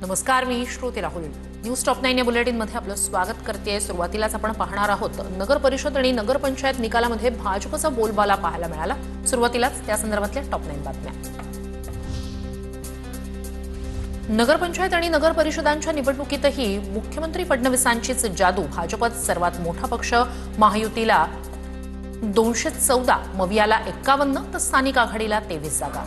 नमस्कार, मी Shruti Rahul. News top 9 या bulletin मध्ये आपलं स्वागत करते. सुरुवातीलाच आपण पाहणार आहोत नगर परिषद आणि नगर पंचायत निकालामध्ये भाजपचा बोलबाला पाहायला मिळाला. सुरुवातीलाच त्या संदर्भातल्या टॉप 9 बातम्या. नगर पंचायत आणि नगर परिषदांच्या निवडणुकीतही मुख्यमंत्री फडणवीसांचीच जादू. भाजपत सर्वात मोठा पक्ष महायुतीला 214, मवियाला 51 तर स्थानिक आघाडीला 23 जागा.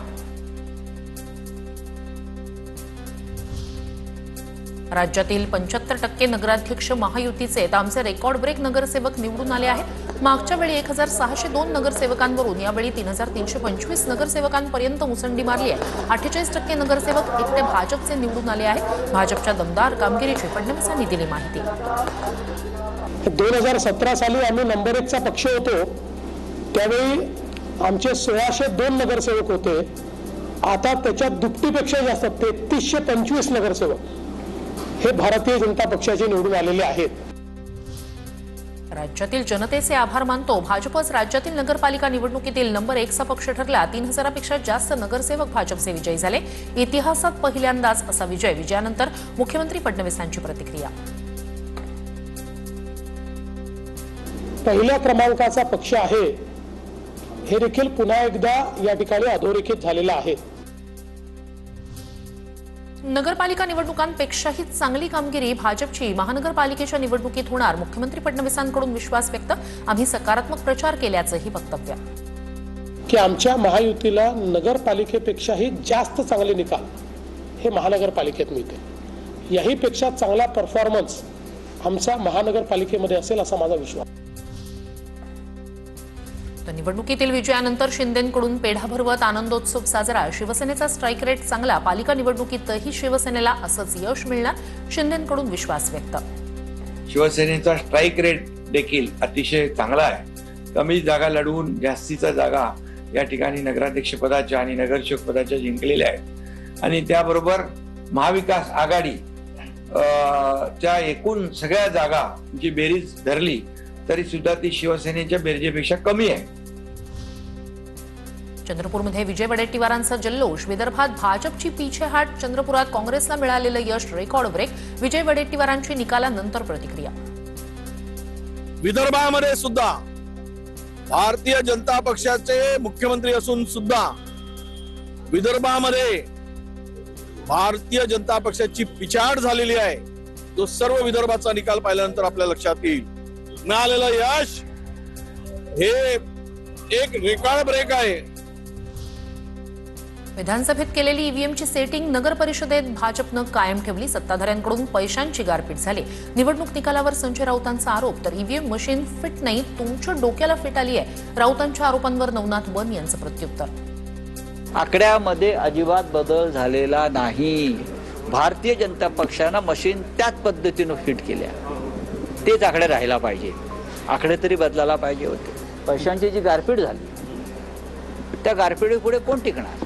राज्यातील 75% नगराध्यक्ष महायुतीचे. आमचे रेकॉर्ड ब्रेक नगरसेवक निवडून आले आहेत. मागच्या वेळी 1602 नगरसेवकांवरून यावेळी 3325 नगरसेवकांपर्यंत मुसंडी मारली आहे. 48% नगरसेवक एकटे भाजपचे निवडून आले आहेत. भाजपच्या दमदार कामगिरीची फडणवीसांनी दिली माहिती. 2017 साली आम्ही नंबर 1 चा पक्ष होतो. त्यावेळी आमचे 1602 नगरसेवक होते. आता त्याच्या दुपटीपेक्षा जास्त 3325 नगरसेवक हे भारतीय जनता पक्षाचे निवडून आलेले आहेत. राज्यातील जनतेचे आभार मानतो. भाजपच राज्यातील नगरपालिका निवडणुकीतील नंबर 1 चा पक्ष ठरला. 3000 पेक्षा जास्त नगरसेवक भाजपचे विजयी झाले. इतिहासात पहिल्यांदाच असा विजय. विजयानंतर मुख्यमंत्री फडणवीसांची प्रतिक्रिया. पहिल्या क्रमांकाचा पक्ष आहे हे देखील पुन्हा एकदा या ठिकाणी अधोरेखित झालेला आहे. नगरपालिका निवडणुकांपेक्षाही चांगली कामगिरी भाजपची महानगरपालिकेच्या निवडणुकीत होणार. मुख्यमंत्री फडणवीसांकडून विश्वास व्यक्त. आम्ही सकारात्मक प्रचार केल्याचंही वक्तव्य. की आमच्या महायुतीला नगरपालिकेपेक्षाही जास्त चांगले निकाल हे महानगरपालिकेत मिळते. याही पेक्षा चांगला परफॉर्मन्स आमचा महानगरपालिकेमध्ये असेल असा माझा विश्वास. निवडणुकीतील विजयानंतर शिंदेंकडून पेढा भरवत आनंदोत्सव साजरा. शिवसेनेचा स्ट्राईक रेट चांगला. पालिका निवडणुकीतही शिवसेनेला असंच यश मिळणार. शिंदेंकडून विश्वास व्यक्त. शिवसेनेचा स्ट्राईक रेट देखील अतिशय चांगला आहे. कमी जागा लढवून जास्तीच्या जागा या ठिकाणी नगराध्यक्ष पदाच्या आणि नगरसेवक पदाच्या जिंकलेल्या आहेत. आणि त्याबरोबर महाविकास आघाडी च्या एकूण सगळ्या जागा जी बेरीज धरली तरी सुद्धा ती शिवसेनेच्या बेरजेपेक्षा कमी आहे. चंद्रपूरमध्ये विजय वडेट्टीवारांचा जल्लोष. विदर्भात भाजपची पीछेहाट. चंद्रपुरात काँग्रेसला मिळालेलं यश रेकॉर्ड ब्रेक. विजय वडेट्टीवारांची निकालानंतर प्रतिक्रिया. विदर्भामध्ये सुद्धा भारतीय जनता पक्षाचे मुख्यमंत्री असून सुद्धा विदर्भामध्ये भारतीय जनता पक्षाची पिछाड झालेली आहे. तो सर्व विदर्भाचा निकाल पाहिल्यानंतर आपल्या लक्षात येईल. मिळालेलं यश हे एक रेकॉर्ड ब्रेक आहे. विधानसभेत केलेली ईव्हीएमची सेटिंग नगर परिषदेत भाजपनं कायम ठेवली. सत्ताधाऱ्यांकडून पैशांची गारपीट झाली. निवडणूक निकालावर संजय राऊतांचा आरोप. तर ईव्हीएम मशीन फिट नाही, तुमच्या डोक्याला फिट आली आहे. राऊतांच्या आरोपांवर नवनाथ वन यांचं प्रत्युत्तर. आकड्यामध्ये अजिबात बदल झालेला नाही. भारतीय जनता पक्षानं मशीन त्याच पद्धतीनं फिट केल्या. तेच आकडे राहायला पाहिजे. आकडे तरी बदलायला पाहिजे होते. पैशांची जी गारपीट झाली त्या गारपीटीपुढे कोण टिकणार.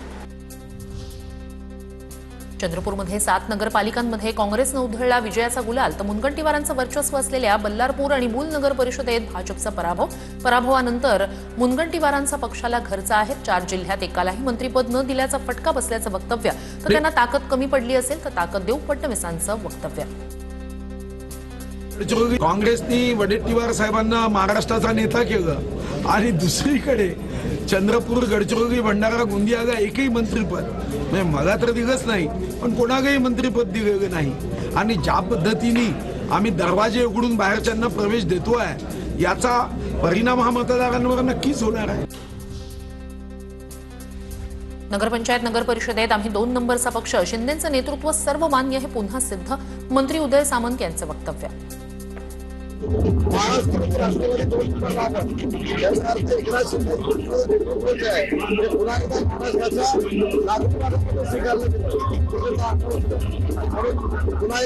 चंद्रपूरमध्ये 7 नगरपालिकांमध्ये काँग्रेसनं उधळला विजयाचा गुलाल. तर मुनगंटीवारांचं वर्चस्व असलेल्या बल्लारपूर आणि मूल नगर परिषदेत भाजपचा पराभव. पराभवानंतर मुनगंटीवारांचा पक्षाला घरचा आहे. 4 जिल्ह्यात एकालाही मंत्रीपद न दिल्याचा फटका बसल्याचं वक्तव्य. तर त्यांना ताकद कमी पडली असेल तर ताकद देऊ, फडणवीसांचं वक्तव्य. काँग्रेसनी वडेट्टीवार साहेबांना महाराष्ट्राचा नेता केलं आणि दुसरीकडे चंद्रपूर, गडचिरोली, भंडारा, गोंदियाला एकही मंत्रीपद म्हणजे मला तर दिलंच नाही, पण कोणालाही मंत्रीपद दिलेलं नाही. आणि ज्या पद्धतीने आम्ही दरवाजे उघडून बाहेरच्यांना प्रवेश देतोय याचा परिणाम हा मतदारांवर नक्कीच होणार आहे. नगरपंचायत नगर परिषदेत आम्ही 2 नंबरचा पक्ष. शिंदेंचं नेतृत्व सर्वमान्य हे पुन्हा सिद्ध. मंत्री उदय सामंत यांचं वक्तव्य. पुन्हा